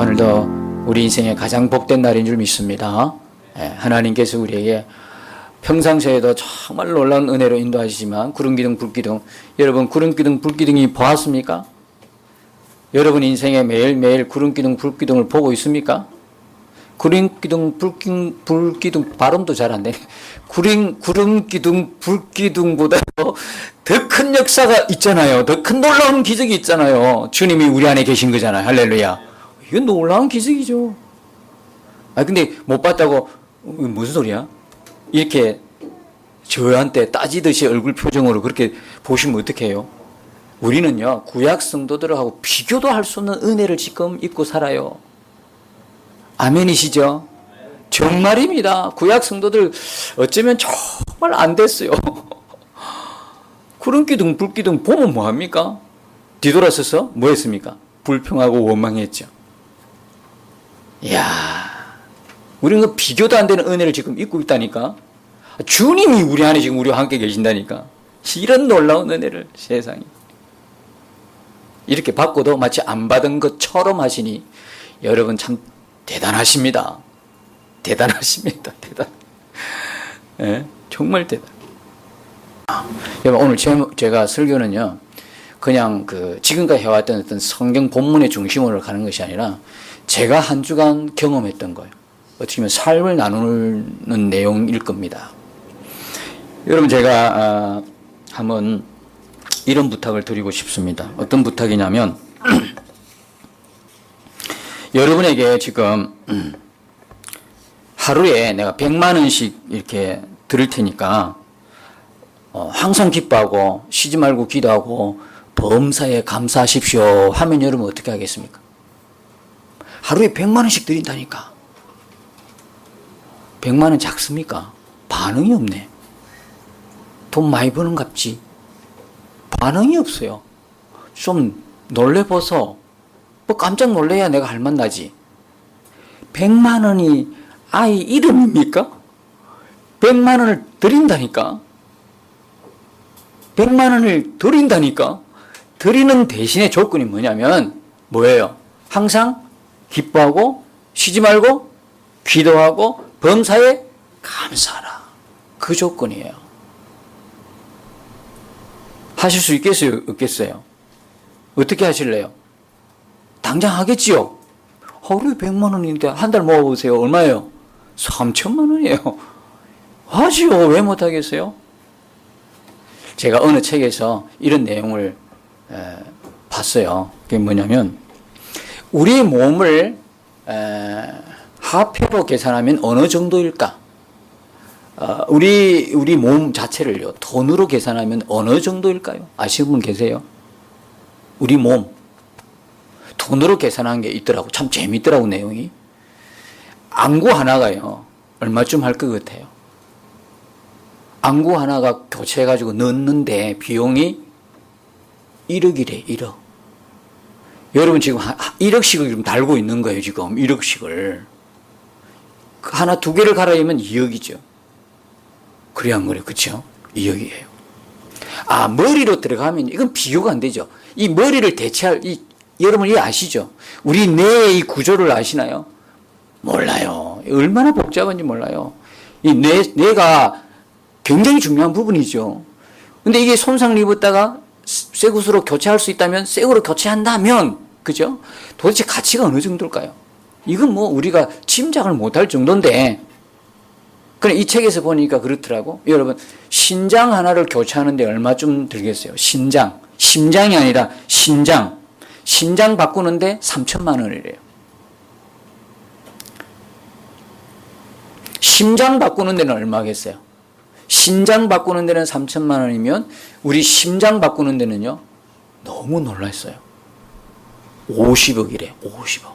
오늘도 우리 인생의 가장 복된 날인 줄 믿습니다. 하나님께서 우리에게 평상시에도 정말 놀라운 은혜로 인도하시지만 구름기둥 불기둥, 여러분 구름기둥 불기둥이 보았습니까? 여러분 인생에 매일매일 구름기둥 불기둥을 보고 있습니까? 구름기둥 불기둥 발음도 잘 안 되네. 구름기둥 불기둥보다 더 큰 역사가 있잖아요. 더 큰 놀라운 기적이 있잖아요. 주님이 우리 안에 계신 거잖아요. 할렐루야. 이건 놀라운 기적이죠. 근데 못 봤다고 무슨 소리야? 이렇게 저한테 따지듯이 얼굴 표정으로 그렇게 보시면 어떡해요? 우리는요, 구약 성도들하고 비교도 할 수 없는 은혜를 지금 입고 살아요. 아멘이시죠? 정말입니다. 구약 성도들 어쩌면 정말 안 됐어요. 구름기둥, 불기둥 보면 뭐합니까? 뒤돌아서서 뭐 했습니까? 불평하고 원망했죠. 이야, 우리는 그 비교도 안 되는 은혜를 지금 입고 있다니까. 주님이 우리 안에 지금 우리와 함께 계신다니까. 이런 놀라운 은혜를 세상에 이렇게 받고도 마치 안 받은 것처럼 하시니 여러분 참 대단하십니다. 대단하십니다. 정말 대단. 오늘 제가 설교는요, 그냥 지금까지 해왔던 어떤 성경 본문의 중심으로 가는 것이 아니라 제가 한 주간 경험했던 거예요. 어떻게 보면 삶을 나누는 내용일 겁니다. 여러분, 제가 한번 이런 부탁을 드리고 싶습니다. 어떤 부탁이냐면 여러분에게 지금 하루에 내가 100만 원씩 이렇게 드릴 테니까 항상 기뻐하고 쉬지 말고 기도하고 범사에 감사하십시오 하면 여러분 어떻게 하겠습니까? 하루에 100만 원씩 드린다니까. 100만 원 작습니까? 반응이 없네. 돈 많이 버는갑지. 반응이 없어요. 좀 놀래봐서 뭐 깜짝 놀래야 내가 할 맛 나지. 100만 원이 아이 이름입니까? 100만 원을 드린다니까. 100만 원을 드린다니까. 드리는 대신에 조건이 뭐냐면 뭐예요? 항상 기뻐하고 쉬지 말고 기도하고 범사에 감사하라. 그 조건이에요. 하실 수 있겠어요? 없겠어요? 어떻게 하실래요? 당장 하겠지요? 하루에 100만 원인데 한 달 모아보세요. 얼마예요? 3천만 원이에요. 하지요. 왜 못하겠어요? 제가 어느 책에서 이런 내용을 봤어요. 그게 뭐냐면 우리 몸을 화폐로 계산하면 어느 정도일까? 우리 몸 자체를요, 돈으로 계산하면 어느 정도일까요? 아시는 분 계세요? 우리 몸 돈으로 계산한 게 있더라고. 참 재밌더라고, 내용이. 안구 하나가요, 얼마쯤 할 것 같아요? 안구 하나가 교체해가지고 넣는데 비용이 1억이래, 1억. 여러분 지금 1억씩을 지금 달고 있는 거예요, 지금. 1억씩을. 하나, 두 개를 갈아입으면 2억이죠. 그래, 안 그래? 그쵸? 2억이에요. 머리로 들어가면 이건 비교가 안 되죠. 이 머리를 대체할, 여러분 이 아시죠? 우리 뇌의 이 구조를 아시나요? 몰라요. 얼마나 복잡한지 몰라요. 이 뇌가 굉장히 중요한 부분이죠. 근데 이게 손상을 입었다가 새 것으로 교체할 수 있다면, 새 거로 교체한다면, 그죠? 도대체 가치가 어느 정도일까요? 이건 뭐 우리가 짐작을 못할 정도인데, 그래, 이 책에서 보니까 그렇더라고. 여러분, 신장 하나를 교체하는데 얼마쯤 들겠어요? 심장이 아니라 신장 바꾸는데 3천만 원이래요. 심장 바꾸는 데는 얼마겠어요? 신장 바꾸는 데는 3천만 원이면 우리 심장 바꾸는 데는요, 너무 놀랐어요. 50억이래, 50억.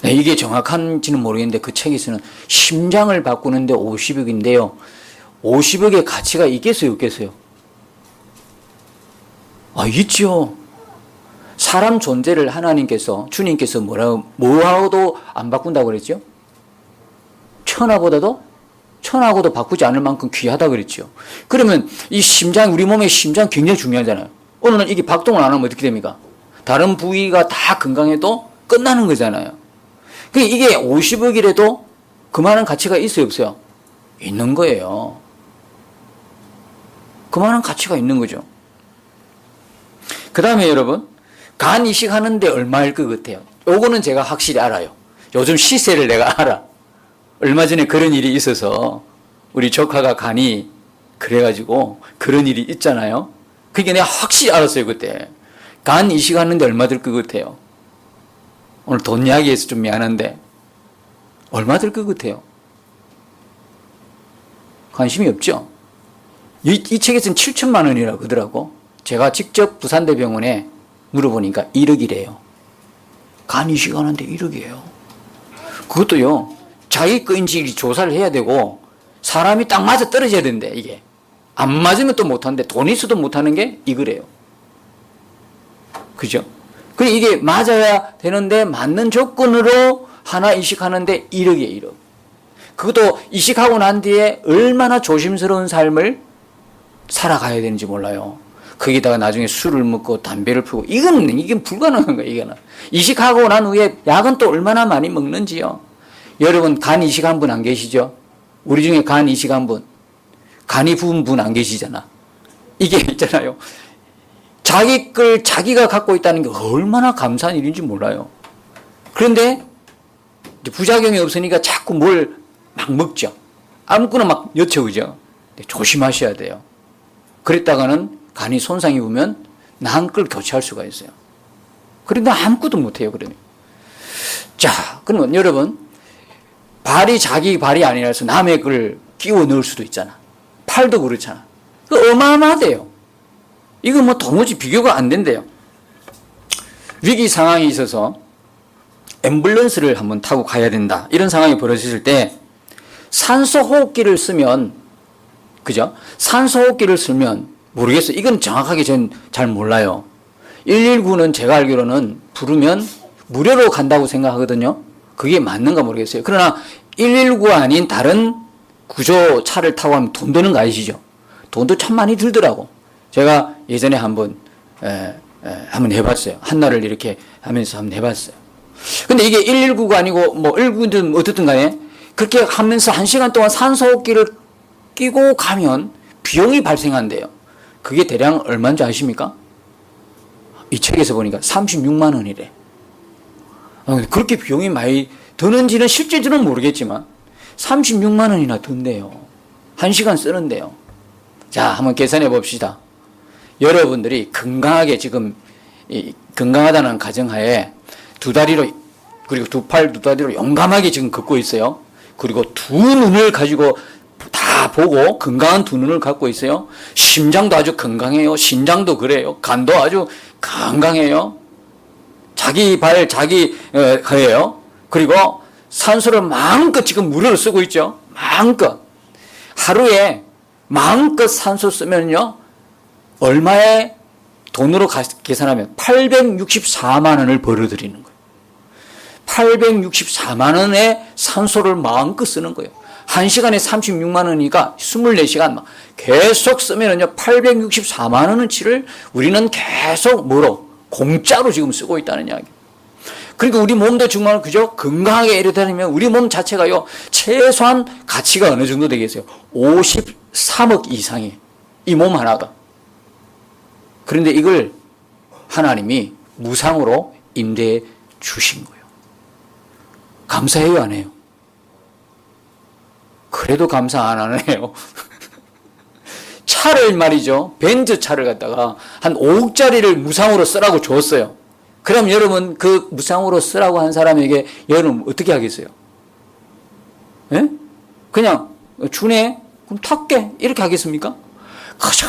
네, 이게 정확한지는 모르겠는데 그 책에서는 심장을 바꾸는데 50억인데요. 50억의 가치가 있겠어요, 없겠어요? 있죠. 사람 존재를 하나님께서, 주님께서 뭐하고도 안 바꾼다고 그랬죠? 천하고도 바꾸지 않을 만큼 귀하다 그랬죠. 그러면 이 심장, 우리 몸의 심장 굉장히 중요하잖아요. 오늘은 이게 박동을 안 하면 어떻게 됩니까? 다른 부위가 다 건강해도 끝나는 거잖아요. 그러니까 이게 50억이라도 그만한 가치가 있어요, 없어요? 있는 거예요. 그만한 가치가 있는 거죠. 그 다음에 여러분, 간 이식하는데 얼마일 것 같아요? 요거는 제가 확실히 알아요. 요즘 시세를 내가 알아. 얼마 전에 그런 일이 있어서 우리 조카가 간이 그래가지고 그런 일이 있잖아요. 그게 내가 확실히 알았어요, 그때. 간 이식하는데 얼마 들 것 같아요? 오늘 돈 이야기해서 좀 미안한데 얼마 들 것 같아요? 관심이 없죠? 이 책에서는 7천만 원이라고 그러더라고. 제가 직접 부산대병원에 물어보니까 1억이래요. 간 이식하는데 1억이에요. 그것도요, 자기 거인지 조사를 해야 되고 사람이 딱 맞아 떨어져야 된대. 이게 안 맞으면 또 못하는데 돈 있어도 못하는 게 이거래요. 그죠? 그래 이게 맞아야 되는데 맞는 조건으로 하나 이식하는데 1억이에요. 1억. 그것도 이식하고 난 뒤에 얼마나 조심스러운 삶을 살아가야 되는지 몰라요. 거기다가 나중에 술을 먹고 담배를 피우고 이건 불가능한 거예요. 이거는 이식하고 난 후에 약은 또 얼마나 많이 먹는지요. 여러분 간 이식한 분 안 계시죠? 우리 중에 간 이식한 분, 간이 부은 분 안 계시잖아. 이게 있잖아요. 자기 걸 자기가 갖고 있다는 게 얼마나 감사한 일인지 몰라요. 그런데 부작용이 없으니까 자꾸 뭘 막 먹죠. 아무거나 막 여쭤오죠. 조심하셔야 돼요. 그랬다가는 간이 손상이 오면 남의 걸 교체할 수가 있어요. 그런데 아무것도 못해요. 그러면. 자, 그러면 여러분, 발이 자기 발이 아니라서 남의 걸 끼워 넣을 수도 있잖아. 팔도 그렇잖아. 그 어마어마하대요. 이거 뭐 도무지 비교가 안 된대요. 위기 상황이 있어서 앰뷸런스를 한번 타고 가야 된다. 이런 상황이 벌어졌을 때 산소 호흡기를 쓰면, 그죠? 산소 호흡기를 쓰면 모르겠어요. 이건 정확하게 전 잘 몰라요. 119는 제가 알기로는 부르면 무료로 간다고 생각하거든요. 그게 맞는가 모르겠어요. 그러나 119가 아닌 다른 구조차를 타고 하면 돈 드는 거 아시죠? 돈도 참 많이 들더라고. 제가 예전에 한번 해봤어요. 한날을 이렇게 하면서 한번 해봤어요. 근데 이게 119가 아니고 뭐 119든 어떻든 간에 그렇게 하면서 1시간 동안 산소호흡기를 끼고 가면 비용이 발생한대요. 그게 대략 얼마인지 아십니까? 이 책에서 보니까 36만 원이래. 그렇게 비용이 많이 드는지는 실제로는 모르겠지만 36만 원이나 든대요. 1시간 쓰는데요. 자, 한번 계산해 봅시다. 여러분들이 건강하게 지금 건강하다는 가정하에 두 다리로 그리고 두 팔 두 다리로 용감하게 지금 걷고 있어요. 그리고 두 눈을 가지고 다 보고 건강한 두 눈을 갖고 있어요. 심장도 아주 건강해요. 신장도 그래요. 간도 아주 건강해요. 자기 발 자기 거예요. 그리고 산소를 마음껏 지금 무료로 쓰고 있죠. 마음껏. 하루에 마음껏 산소 쓰면요. 얼마의 돈으로 계산하면 864만 원을 벌어들이는 거예요. 864만 원의 산소를 마음껏 쓰는 거예요. 1시간에 36만 원이니까 24시간 계속 쓰면은요, 864만 원어치를 우리는 계속 뭐로? 공짜로 지금 쓰고 있다는 이야기. 그러니까 우리 몸도 정말 그저 건강하게 이러다니면 우리 몸 자체가요, 최소한 가치가 어느 정도 되겠어요? 53억 이상이 이 몸 하나가. 그런데 이걸 하나님이 무상으로 임대해 주신 거예요. 감사해요, 안 해요? 그래도 감사 안 하네요. 차를 말이죠. 벤츠 차를 갖다가 한 5억짜리를 무상으로 쓰라고 줬어요. 그럼 여러분 그 무상으로 쓰라고 한 사람에게 여러분 어떻게 하겠어요? 예? 그냥 주네? 그럼 탈게. 이렇게 하겠습니까? 그저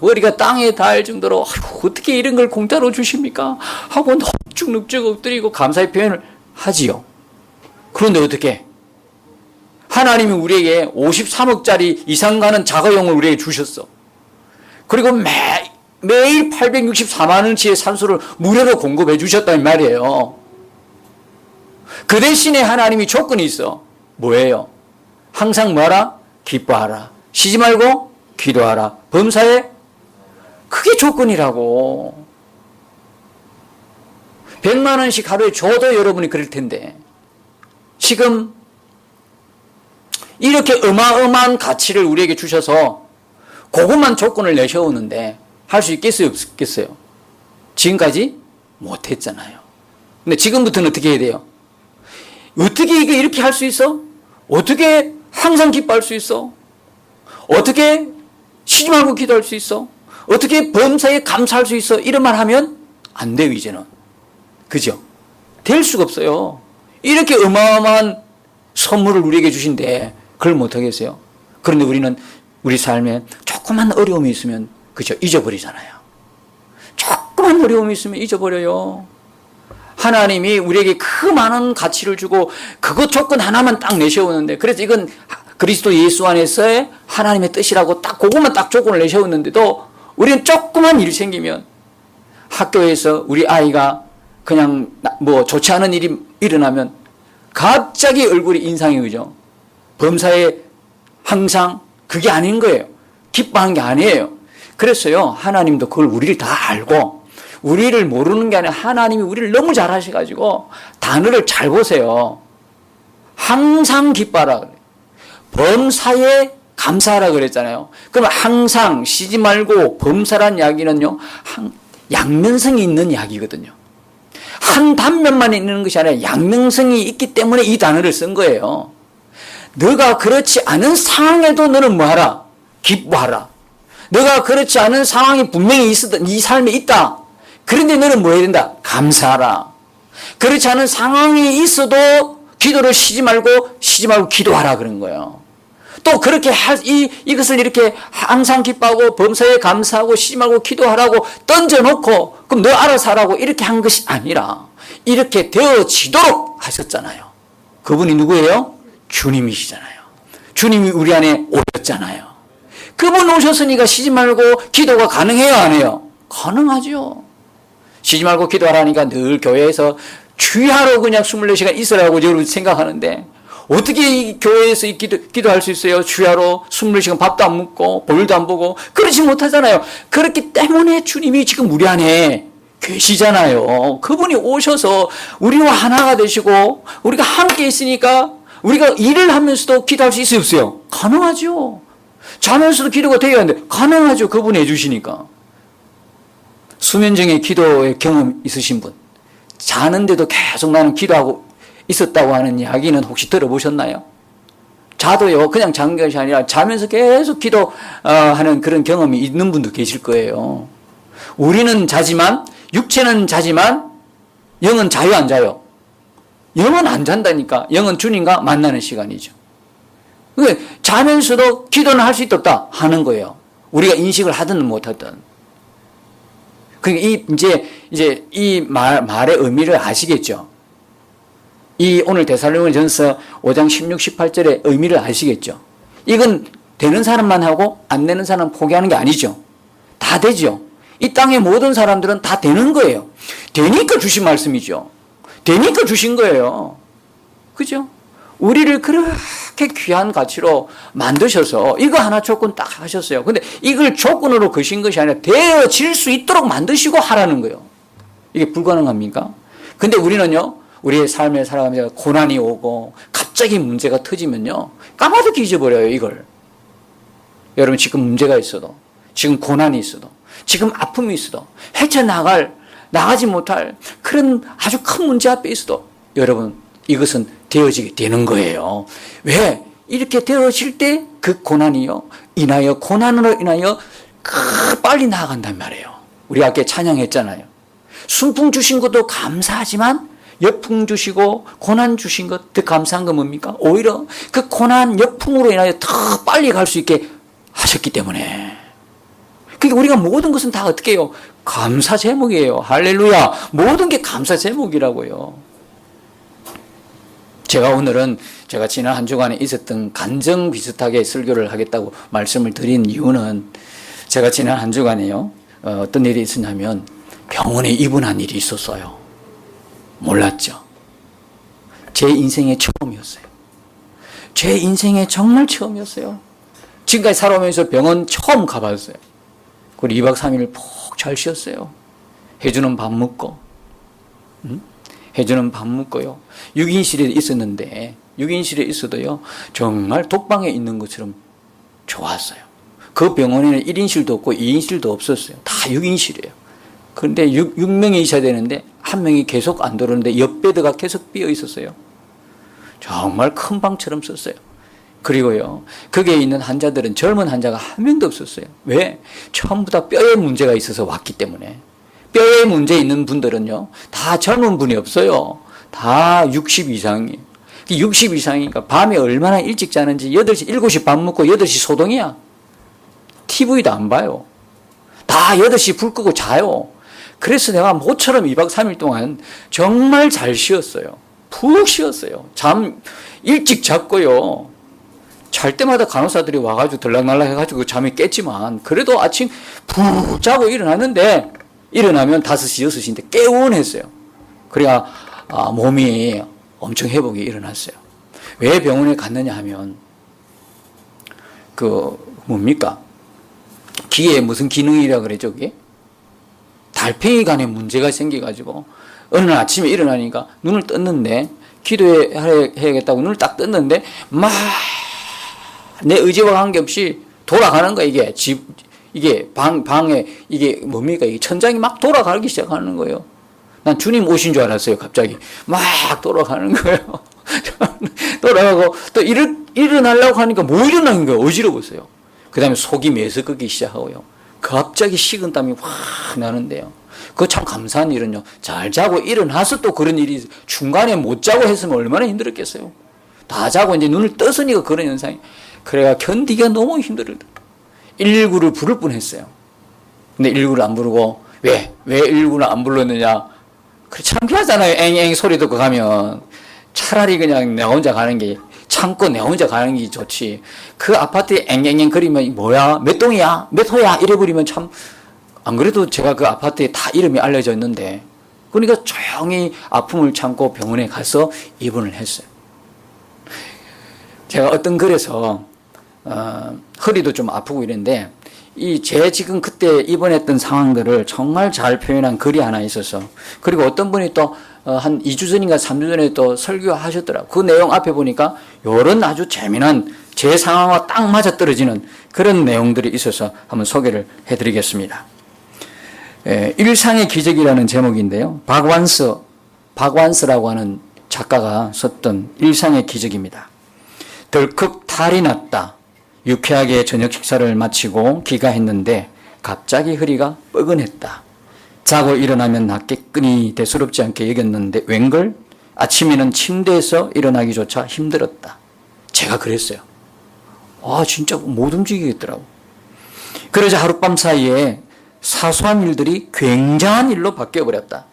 머리가 땅에 닿을 정도로 아이고, 어떻게 이런 걸 공짜로 주십니까? 하고 넙죽넙죽 엎드리고 감사의 표현을 하지요. 그런데 어떻게? 하나님이 우리에게 53억짜리 이상 가는 자가용을 우리에게 주셨어. 그리고 매일 864만 원치의 산소를 무료로 공급해 주셨단 말이에요. 그 대신에 하나님이 조건이 있어. 뭐예요? 항상 뭐하라? 기뻐하라. 쉬지 말고 기도하라. 범사에 그게 조건이라고. 100만 원씩 하루에 줘도 여러분이 그럴 텐데 지금 이렇게 어마어마한 가치를 우리에게 주셔서 그것만 조건을 내셔오는데 할 수 있겠어요, 없겠어요? 지금까지 못했잖아요. 근데 지금부터는 어떻게 해야 돼요? 어떻게 이게 이렇게 할 수 있어? 어떻게 항상 기뻐할 수 있어? 어떻게 쉬지 말고 기도할 수 있어? 어떻게 범사에 감사할 수 있어? 이런 말 하면 안 돼요, 이제는. 그죠? 될 수가 없어요. 이렇게 어마어마한 선물을 우리에게 주신데 그걸 못하겠어요? 그런데 우리는 우리 삶에 조그만 어려움이 있으면 그죠? 잊어버리잖아요. 조그만 어려움이 있으면 잊어버려요. 하나님이 우리에게 그 많은 가치를 주고 그것 조건 하나만 딱 내세우는데 그래서 이건 그리스도 예수 안에서의 하나님의 뜻이라고 딱 그것만 딱 조건을 내세웠는데도 우리는 조그만 일이 생기면 학교에서 우리 아이가 그냥 뭐 좋지 않은 일이 일어나면 갑자기 얼굴이 인상이 그죠? 범사에 항상 그게 아닌 거예요. 기뻐하는 게 아니에요. 그랬어요. 하나님도 그걸 우리를 다 알고 우리를 모르는 게 아니라 하나님이 우리를 너무 잘 하셔가지고 단어를 잘 보세요. 항상 기뻐하라 그래요. 범사에 감사하라 그랬잖아요. 그러면 항상 쉬지 말고 범사란 이야기는요. 양면성이 있는 이야기거든요. 한 단면만 있는 것이 아니라 양면성이 있기 때문에 이 단어를 쓴 거예요. 너가 그렇지 않은 상황에도 너는 뭐하라? 기뻐하라. 너가 그렇지 않은 상황이 분명히 있었던 이 삶에 있다. 그런데 너는 뭐 해야 된다? 감사하라. 그렇지 않은 상황이 있어도 기도를 쉬지 말고 기도하라 그런 거예요. 또 그렇게 이것을 이렇게 항상 기뻐하고 범사에 감사하고 쉬지 말고 기도하라고 던져놓고 그럼 너 알아서 하라고 이렇게 한 것이 아니라 이렇게 되어지도록 하셨잖아요. 그분이 누구예요? 주님이시잖아요. 주님이 우리 안에 오셨잖아요. 그분 오셨으니까 쉬지 말고 기도가 가능해요, 안 해요? 가능하죠. 쉬지 말고 기도하라니까 늘 교회에서 주야로 그냥 24시간 있으라고 여러분 생각하는데 어떻게 이 교회에서 기도할 수 있어요? 주야로 24시간 밥도 안 먹고 볼일도 안 보고 그러지 못하잖아요. 그렇기 때문에 주님이 지금 우리 안에 계시잖아요. 그분이 오셔서 우리와 하나가 되시고 우리가 함께 있으니까 우리가 일을 하면서도 기도할 수 있어요, 없어요? 가능하죠. 자면서도 기도가 되어야 하는데 가능하죠. 그분이 해주시니까. 수면정의 기도의 경험 있으신 분, 자는데도 계속 나는 기도하고 있었다고 하는 이야기는 혹시 들어보셨나요? 자도요, 그냥 잔 것이 아니라 자면서 계속 기도하는 그런 경험이 있는 분도 계실 거예요. 우리는 자지만, 육체는 자지만, 영은 자요, 안 자요? 영은 안 잔다니까. 영은 주님과 만나는 시간이죠. 자면서도 기도는 할 수 있다, 없다? 하는 거예요. 우리가 인식을 하든 못하든. 그러니까 이제 이 말의 의미를 아시겠죠? 이 오늘 데살로니가전서 5장 16, 18절의 의미를 아시겠죠? 이건 되는 사람만 하고 안 되는 사람 포기하는 게 아니죠. 다 되죠. 이 땅의 모든 사람들은 다 되는 거예요. 되니까 주신 말씀이죠. 되니까 주신 거예요. 그죠? 우리를 그렇게 귀한 가치로 만드셔서 이거 하나 조건 딱 하셨어요. 근데 이걸 조건으로 거신 것이 아니라 되어질 수 있도록 만드시고 하라는 거예요. 이게 불가능합니까? 근데 우리는요, 우리의 삶에 살아가면서 고난이 오고 갑자기 문제가 터지면요, 까마득히 잊어버려요, 이걸. 여러분, 지금 문제가 있어도, 지금 고난이 있어도, 지금 아픔이 있어도, 나가지 못할 그런 아주 큰 문제 앞에 있어도, 여러분, 이것은 되어지게 되는 거예요. 왜? 이렇게 되어질 때 그 고난이요, 고난으로 인하여 빨리 나아간단 말이에요. 우리 아까 찬양했잖아요. 순풍 주신 것도 감사하지만 역풍 주시고 고난 주신 것 더 감사한 건 뭡니까? 오히려 그 고난 역풍으로 인하여 더 빨리 갈 수 있게 하셨기 때문에. 그러니까 우리가 모든 것은 다 어떻게 해요? 감사 제목이에요. 할렐루야. 모든 게 감사 제목이라고요. 제가 지난 한 주간에 있었던 간증 비슷하게 설교를 하겠다고 말씀을 드린 이유는 제가 지난 한 주간에요, 어떤 일이 있었냐면 병원에 입원한 일이 있었어요. 몰랐죠. 제 인생의 처음이었어요. 제 인생의 정말 처음이었어요. 지금까지 살아오면서 병원 처음 가봤어요. 그리고 2박 3일 푹 잘 쉬었어요. 해주는 밥 먹고. 해주는 밥 먹고요. 6인실에 있었는데 6인실에 있어도요. 정말 독방에 있는 것처럼 좋았어요. 그 병원에는 1인실도 없고 2인실도 없었어요. 다 6인실이에요. 그런데 6명이 있어야 되는데 한 명이 계속 안 들어오는데 옆 베드가 계속 비어 있었어요. 정말 큰 방처럼 썼어요. 그리고요. 거기에 있는 환자들은 젊은 환자가 한 명도 없었어요. 왜? 전부 다 뼈에 문제가 있어서 왔기 때문에. 뼈에 문제 있는 분들은요. 다 젊은 분이 없어요. 다 60 이상이에요. 60 이상이니까 밤에 얼마나 일찍 자는지 8시, 7시 밥 먹고 8시 소동이야. TV도 안 봐요. 다 8시 불 끄고 자요. 그래서 내가 모처럼 2박 3일 동안 정말 잘 쉬었어요. 푹 쉬었어요. 잠 일찍 잤고요. 잘 때마다 간호사들이 와가지고 들락날락 해가지고 잠이 깼지만 그래도 아침 푹 자고 일어났는데 일어나면 5시, 6시인데 개운했어요. 그래야 몸이 엄청 회복이 일어났어요. 왜 병원에 갔느냐 하면 뭡니까? 기에 무슨 기능이라 그랬죠, 그게? 달팽이관에 문제가 생겨가지고 어느 날 아침에 일어나니까 눈을 떴는데 기도해야겠다고 눈을 딱 떴는데 막 내 의지와 관계없이 돌아가는 거야. 이게 방에 이게 뭡니까? 이게 천장이 막 돌아가기 시작하는 거예요. 난 주님 오신 줄 알았어요. 갑자기 막 돌아가는 거예요. 돌아가고 또 일어나려고 하니까 못 일어나는 거예요. 어지러웠어요. 그 다음에 속이 메스꺼기 시작하고요. 갑자기 식은땀이 확 나는데요. 그거 참 감사한 일은요. 잘 자고 일어나서 또 그런 일이 중간에 못 자고 했으면 얼마나 힘들었겠어요. 다 자고 이제 눈을 떴으니까 그런 현상이. 그래가 견디기가 너무 힘들어요. 119를 부를 뻔했어요. 근데 119를 안 부르고 왜 119를 안 불렀느냐. 그래 창피하잖아요. 앵앵 소리 듣고 가면. 차라리 그냥 내 혼자 가는 게 참고 내 혼자 가는 게 좋지. 그 아파트에 앵앵앵 거리면 뭐야? 몇 동이야? 몇 호야? 이래버리면 참, 안 그래도 제가 그 아파트에 다 이름이 알려져 있는데, 그러니까 조용히 아픔을 참고 병원에 가서 입원을 했어요. 제가 어떤 글에서, 허리도 좀 아프고 이랬는데, 제 지금 그때 입원했던 상황들을 정말 잘 표현한 글이 하나 있어서, 그리고 어떤 분이 또 한 2주 전인가 3주 전에 또 설교하셨더라고요. 그 내용 앞에 보니까 이런 아주 재미난 제 상황과 딱 맞아떨어지는 그런 내용들이 있어서 한번 소개를 해드리겠습니다. 일상의 기적이라는 제목인데요. 박완스라고 하는 작가가 썼던 일상의 기적입니다. 덜컥 탈이 났다. 유쾌하게 저녁 식사를 마치고 귀가했는데 갑자기 허리가 뻐근했다. 자고 일어나면 낫겠거니 대수롭지 않게 여겼는데 웬걸? 아침에는 침대에서 일어나기조차 힘들었다. 제가 그랬어요. 진짜 못 움직이겠더라고. 그러자 하룻밤 사이에 사소한 일들이 굉장한 일로 바뀌어버렸다.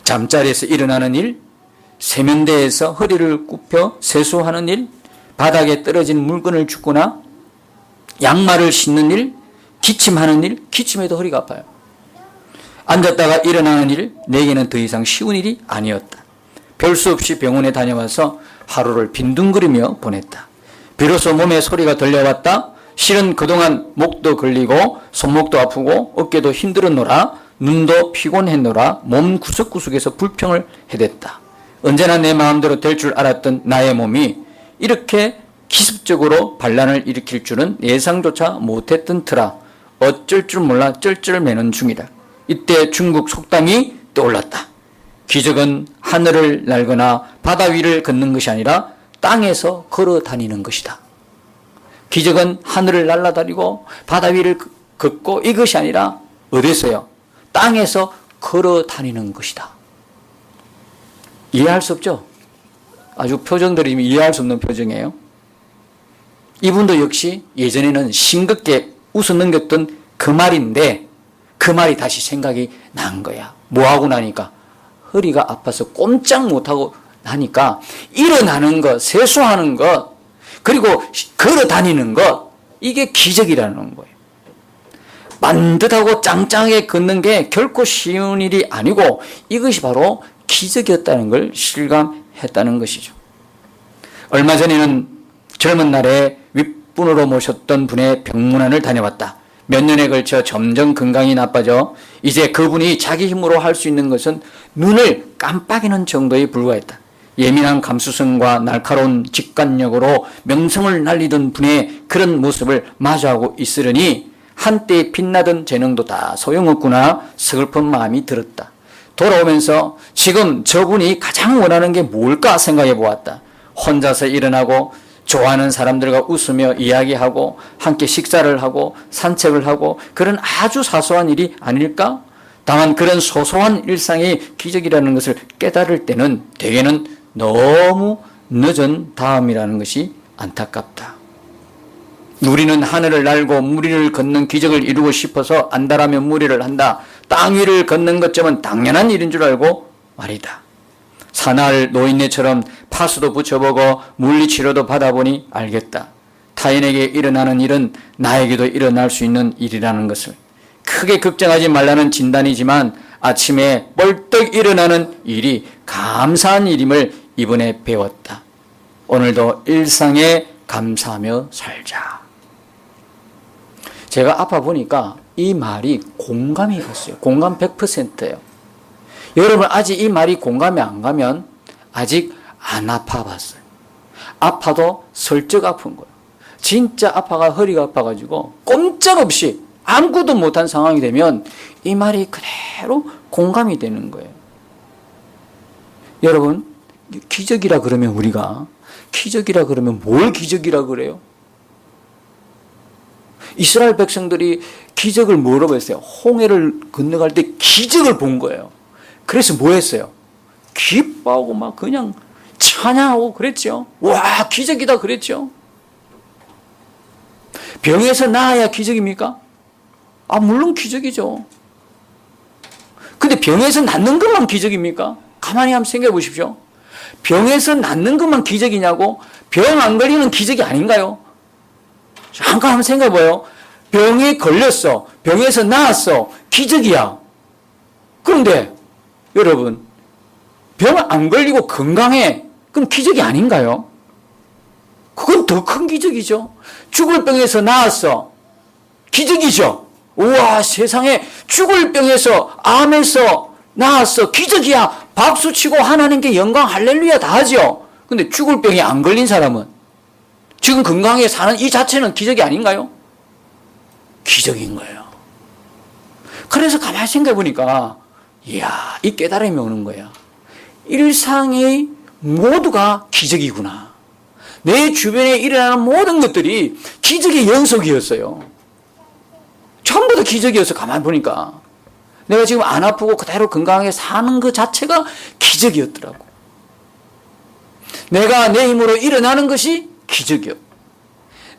잠자리에서 일어나는 일, 세면대에서 허리를 굽혀 세수하는 일, 바닥에 떨어진 물건을 줍거나 양말을 신는 일, 기침하는 일, 기침해도 허리가 아파요. 앉았다가 일어나는 일, 내게는 더 이상 쉬운 일이 아니었다. 별 수 없이 병원에 다녀와서 하루를 빈둥거리며 보냈다. 비로소 몸에 소리가 들려왔다. 실은 그동안 목도 걸리고 손목도 아프고 어깨도 힘들었노라. 눈도 피곤했노라. 몸 구석구석에서 불평을 해댔다. 언제나 내 마음대로 될 줄 알았던 나의 몸이 이렇게 기습적으로 반란을 일으킬 줄은 예상조차 못했던 터라. 어쩔 줄 몰라 쩔쩔매는 중이다. 이때 중국 속담이 떠올랐다. 기적은 하늘을 날거나 바다 위를 걷는 것이 아니라 땅에서 걸어 다니는 것이다. 기적은 하늘을 날아다니고 바다 위를 걷고 이것이 아니라 어디서요? 땅에서 걸어 다니는 것이다. 이해할 수 없죠? 아주 표정들이 이해할 수 없는 표정이에요. 이분도 역시 예전에는 싱겁게 웃어 넘겼던 그 말인데 그 말이 다시 생각이 난 거야. 뭐하고 나니까 허리가 아파서 꼼짝 못하고 나니까 일어나는 것, 세수하는 것, 그리고 걸어 다니는 것, 이게 기적이라는 거예요. 반듯하고 짱짱하게 걷는 게 결코 쉬운 일이 아니고 이것이 바로 기적이었다는 걸 실감했다는 것이죠. 얼마 전에는 젊은 날에 윗분으로 모셨던 분의 병문안을 다녀왔다. 몇 년에 걸쳐 점점 건강이 나빠져 이제 그분이 자기 힘으로 할 수 있는 것은 눈을 깜빡이는 정도에 불과했다. 예민한 감수성과 날카로운 직관력으로 명성을 날리던 분의 그런 모습을 마주하고 있으려니 한때 빛나던 재능도 다 소용없구나 서글픈 마음이 들었다. 돌아오면서 지금 저분이 가장 원하는 게 뭘까 생각해 보았다. 혼자서 일어나고 좋아하는 사람들과 웃으며 이야기하고 함께 식사를 하고 산책을 하고 그런 아주 사소한 일이 아닐까? 다만 그런 소소한 일상이 기적이라는 것을 깨달을 때는 대개는 너무 늦은 다음이라는 것이 안타깝다. 우리는 하늘을 날고 물 위를 걷는 기적을 이루고 싶어서 안다라면 무리를 한다. 땅 위를 걷는 것쯤은 당연한 일인 줄 알고 말이다. 사나울 노인네처럼 파수도 붙여보고 물리치료도 받아보니 알겠다. 타인에게 일어나는 일은 나에게도 일어날 수 있는 일이라는 것을. 크게 걱정하지 말라는 진단이지만 아침에 벌떡 일어나는 일이 감사한 일임을 이번에 배웠다. 오늘도 일상에 감사하며 살자. 제가 아파 보니까 이 말이 공감이 갔어요. 공감 100%예요. 여러분 아직 이 말이 공감이 안 가면 아직 안 아파 봤어요. 아파도 슬쩍 아픈 거예요. 진짜 아파가 허리가 아파가지고 꼼짝없이 아무것도 못한 상황이 되면 이 말이 그대로 공감이 되는 거예요. 여러분 기적이라 그러면 우리가 기적이라 그러면 뭘 기적이라 그래요? 이스라엘 백성들이 기적을 뭐라고 했어요? 홍해를 건너갈 때 기적을 본 거예요. 그래서 뭐 했어요? 기뻐하고 막 그냥 찬양하고 그랬죠. 와 기적이다 그랬죠. 병에서 나아야 기적입니까? 아 물론 기적이죠. 근데 병에서 낫는 것만 기적입니까? 가만히 한번 생각해 보십시오. 병에서 낫는 것만 기적이냐고? 병 안 걸리는 기적이 아닌가요? 잠깐 한번 생각해 봐요. 병에 걸렸어. 병에서 나았어. 기적이야. 그런데 여러분 병 안 걸리고 건강해. 그럼 기적이 아닌가요? 그건 더 큰 기적이죠. 죽을 병에서 나았어. 기적이죠. 우와 세상에 죽을 병에서 암에서 나았어. 기적이야. 박수치고 하나님께 영광 할렐루야 다 하죠. 근데 죽을 병에 안 걸린 사람은 지금 건강하게 사는 이 자체는 기적이 아닌가요? 기적인 거예요. 그래서 가만히 생각해 보니까 이야 이 깨달음이 오는 거야. 일상의 모두가 기적이구나. 내 주변에 일어나는 모든 것들이 기적의 연속이었어요. 전부 다 기적이었어. 가만히 보니까 내가 지금 안 아프고 그대로 건강하게 사는 것 자체가 기적이었더라고. 내가 내 힘으로 일어나는 것이 기적이었고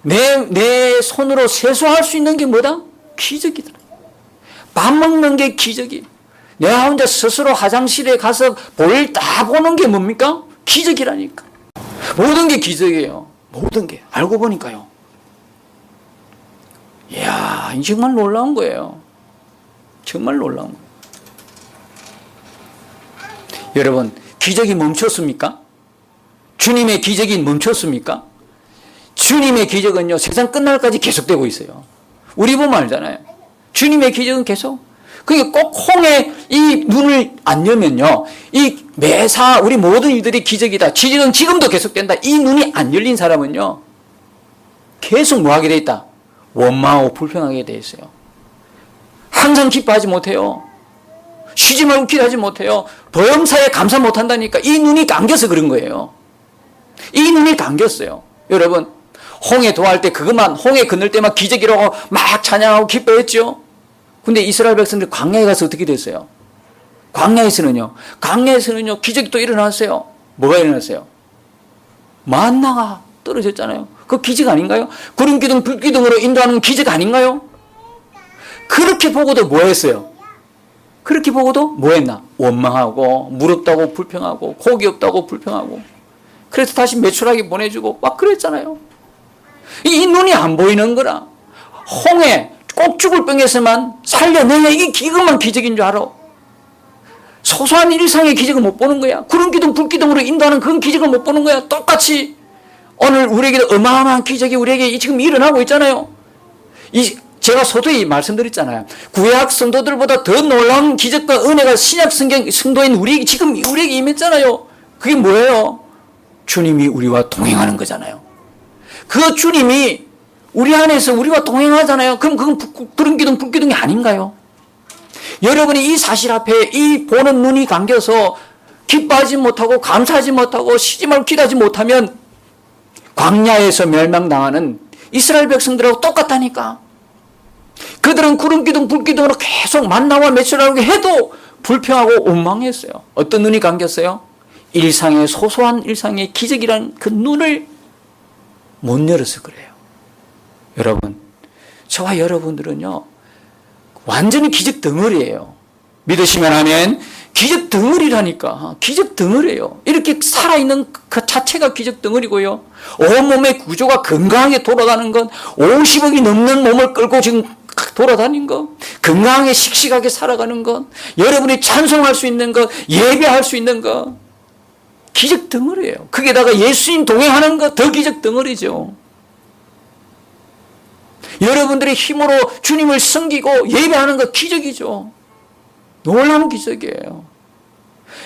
내 손으로 세수할 수 있는 게 뭐다? 기적이더라. 밥 먹는 게 기적이. 내가 혼자 스스로 화장실에 가서 볼 다 보는 게 뭡니까? 기적이라니까. 모든 게 기적이에요. 모든 게. 알고 보니까요. 이야, 정말 놀라운 거예요. 정말 놀라운 거예요. 여러분, 기적이 멈췄습니까? 주님의 기적이 멈췄습니까? 주님의 기적은요, 세상 끝날까지 계속되고 있어요. 우리 보면 알잖아요. 주님의 기적은 계속. 그게 꼭 홍해 이 눈을 안 열면요, 이 매사 우리 모든 이들이 기적이다. 기적은 지금도 계속된다. 이 눈이 안 열린 사람은요, 계속 뭐 하게 돼 있다? 원망하고 불평하게 돼 있어요. 항상 기뻐하지 못해요. 쉬지 말고 기도하지 못해요. 보험사에 감사 못한다니까. 이 눈이 감겨서 그런 거예요. 이 눈이 감겼어요. 여러분, 홍해 도할 때 그것만, 홍해 건널 때만 기적이라고 막 찬양하고 기뻐했죠. 근데 이스라엘 백성들 광야에 가서 어떻게 됐어요? 광야에서는요 기적이 또 일어났어요. 뭐가 일어났어요? 만나가 떨어졌잖아요. 그 기적 아닌가요? 구름 기둥 불 기둥으로 인도하는 기적 아닌가요? 그렇게 보고도 뭐 했어요? 그렇게 보고도 뭐 했나? 원망하고 무럽다고 불평하고 고기 없다고 불평하고, 그래서 다시 매출하게 보내주고 막 그랬잖아요. 이 눈이 안 보이는 거라. 홍해 꼭 죽을 병에서만 살려내야 이것만 기적인 줄 알아. 소소한 일상의 기적을 못 보는 거야. 구름 기둥 불 기둥으로 인도하는 그런 기적을 못 보는 거야. 똑같이 오늘 우리에게도 어마어마한 기적이 우리에게 지금 일어나고 있잖아요. 이 제가 서두에 말씀드렸잖아요. 구약 성도들보다 더 놀라운 기적과 은혜가 신약 성도인 우리에게 임했잖아요. 그게 뭐예요? 주님이 우리와 동행하는 거잖아요. 그 주님이 우리 안에서 우리와 동행하잖아요. 그럼 그건 구름기둥, 불기둥이 아닌가요? 여러분이 이 사실 앞에 이 보는 눈이 감겨서 기뻐하지 못하고 감사하지 못하고 쉬지 말고 기도하지 못하면 광야에서 멸망당하는 이스라엘 백성들하고 똑같다니까. 그들은 구름기둥, 불기둥으로 계속 만나와 매출하려고 해도 불평하고 원망했어요. 어떤 눈이 감겼어요? 소소한 일상의 기적이란 그 눈을 못 열어서 그래요. 여러분, 저와 여러분들은요, 완전히 기적 덩어리예요. 믿으시면 아멘. 기적 덩어리라니까. 기적 덩어리예요. 이렇게 살아있는 그 자체가 기적 덩어리고요. 온몸의 구조가 건강하게 돌아가는 건 50억이 넘는 몸을 끌고 지금 돌아다닌 것, 건강하게 씩씩하게 살아가는 것, 여러분이 찬송할 수 있는 것, 예배할 수 있는 것, 기적 덩어리예요. 거기에다가 예수님 동행하는 것, 더 기적 덩어리죠. 여러분들의 힘으로 주님을 섬기고 예배하는 것 기적이죠. 놀라운 기적이에요.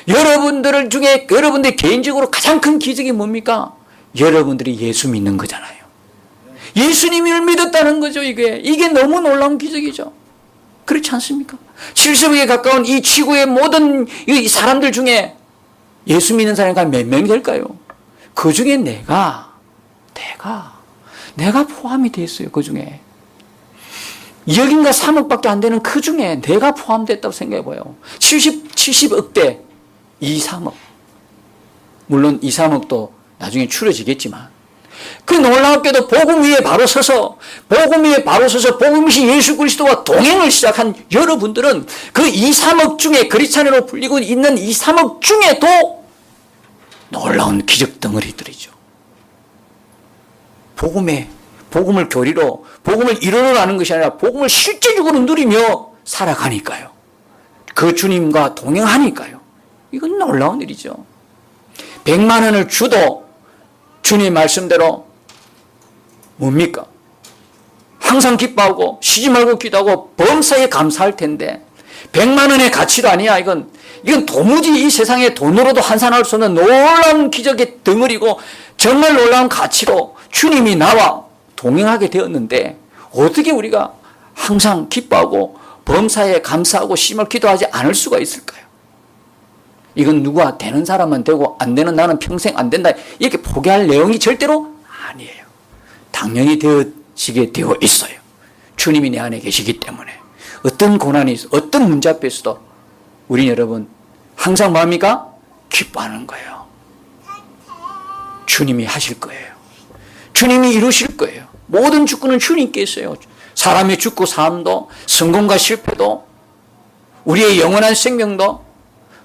여러분들 중에 여러분들 개인적으로 가장 큰 기적이 뭡니까? 여러분들이 예수 믿는 거잖아요. 예수님을 믿었다는 거죠. 이게 너무 놀라운 기적이죠. 그렇지 않습니까? 70억에 가까운 이 지구의 모든 이 사람들 중에 예수 믿는 사람이 몇 명이 될까요? 그 중에 내가 포함이 되어 있어요. 그 중에 2억인가 3억밖에 안 되는 그 중에 내가 포함됐다고 생각해 봐요. 70억대 2, 3억. 물론 2, 3억도 나중에 줄어지겠지만 그 놀랍게도 복음 위에 바로 서서 복음이신 예수 그리스도와 동행을 시작한 여러분들은 그 2, 3억 중에 그리스도인으로 불리고 있는 2, 3억 중에도 놀라운 기적 덩어리들이죠. 복음을 교리로 복음을 이루러 가는 것이 아니라 복음을 실제적으로 누리며 살아가니까요. 그 주님과 동행하니까요. 이건 놀라운 일이죠. 100만 원을 주도 주님 말씀대로 뭡니까? 항상 기뻐하고 쉬지 말고 기도하고 범사에 감사할 텐데 100만 원의 가치도 아니야. 이건 도무지 이 세상에 돈으로도 환산할 수 없는 놀라운 기적의 덩어리고 정말 놀라운 가치로 주님이 나와 동행하게 되었는데 어떻게 우리가 항상 기뻐하고 범사에 감사하고 쉬지 말고 기도하지 않을 수가 있을까요? 이건 누가 되는 사람은 되고 안 되는 나는 평생 안 된다 이렇게 포기할 내용이 절대로 아니에요. 당연히 되어지게 되어 있어요. 주님이 내 안에 계시기 때문에 어떤 고난이 있어 어떤 문제 앞에서도 우리 여러분 항상 뭡니까? 기뻐하는 거예요. 주님이 하실 거예요. 주님이 이루실 거예요. 모든 주권은 주님께 있어요. 사람의 죽고 삶도 성공과 실패도 우리의 영원한 생명도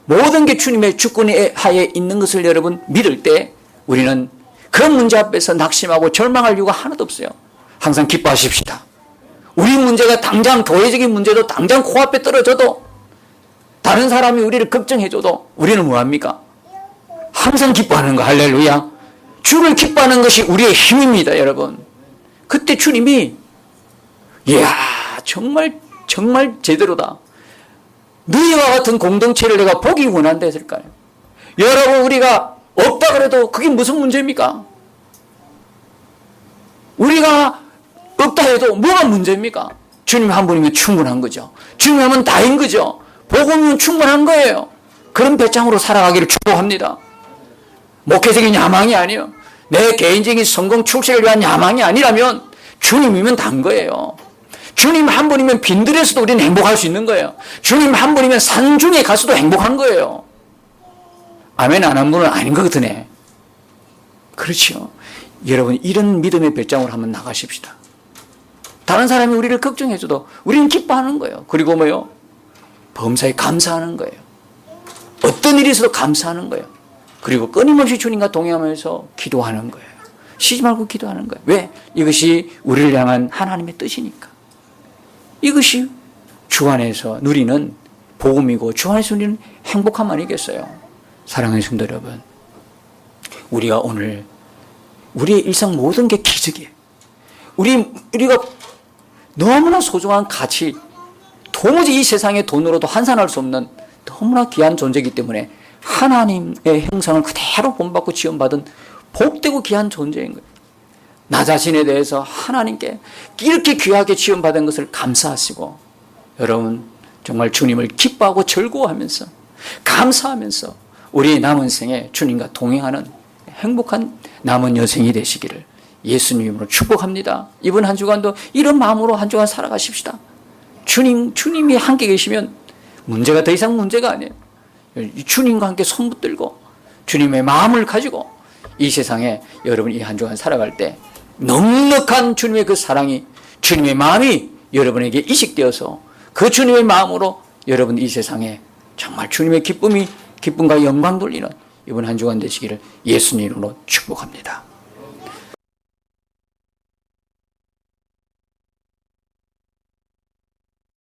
모든 게 주님의 주권 하에 있는 것을 여러분 믿을 때 우리는 그 문제 앞에서 낙심하고 절망할 이유가 하나도 없어요. 항상 기뻐하십시다. 우리 문제가 당장 교회적인 문제도 당장 코앞에 떨어져도 다른 사람이 우리를 걱정해줘도 우리는 뭐합니까? 항상 기뻐하는 거. 할렐루야. 주를 기뻐하는 것이 우리의 힘입니다. 여러분. 그때 주님이 이야 정말 제대로다. 너희와 같은 공동체를 내가 보기 원한다 했을까요? 여러분 우리가 없다 그래도 그게 무슨 문제입니까? 우리가 없다 해도 뭐가 문제입니까? 주님 한 분이면 충분한 거죠. 주님 하면 다인 거죠. 복음이면 충분한 거예요. 그런 배짱으로 살아가기를 축복합니다. 목회적인 야망이 아니에요. 내 개인적인 성공 출세를 위한 야망이 아니라면 주님이면 단 거예요. 주님 한 분이면 빈들에서도 우리는 행복할 수 있는 거예요. 주님 한 분이면 산중에 가서도 행복한 거예요. 아멘 안 한 분은 아닌 거거든요. 그렇죠. 여러분 이런 믿음의 배짱으로 한번 나가십시다. 다른 사람이 우리를 걱정해줘도 우리는 기뻐하는 거예요. 그리고 뭐요? 범사에 감사하는 거예요. 어떤 일이 있어도 감사하는 거예요. 그리고 끊임없이 주님과 동행하면서 기도하는 거예요. 쉬지 말고 기도하는 거예요. 왜? 이것이 우리를 향한 하나님의 뜻이니까. 이것이 주 안에서 누리는 복음이고 주 안에서 누리는 행복함 아니겠어요? 사랑하는 성도 여러분, 우리가 오늘 우리의 일상 모든 게 기적이에요. 우리가 너무나 소중한 가치, 도무지 이 세상의 돈으로도 환산할 수 없는 너무나 귀한 존재이기 때문에 하나님의 형상을 그대로 본받고 지원받은 복되고 귀한 존재인 거예요. 나 자신에 대해서 하나님께 이렇게 귀하게 지원받은 것을 감사하시고, 여러분 정말 주님을 기뻐하고 즐거워하면서 감사하면서 우리 남은 생에 주님과 동행하는 행복한 남은 여생이 되시기를 예수님으로 축복합니다. 이번 한 주간도 이런 마음으로 한 주간 살아가십시다. 주님이 함께 계시면 문제가 더 이상 문제가 아니에요. 주님과 함께 손 붙들고 주님의 마음을 가지고 이 세상에 여러분 이 한 주간 살아갈 때 넉넉한 주님의 그 사랑이, 주님의 마음이 여러분에게 이식되어서 그 주님의 마음으로 여러분 이 세상에 정말 주님의 기쁨과 영광 돌리는 이번 한 주간 되시기를 예수님으로 축복합니다.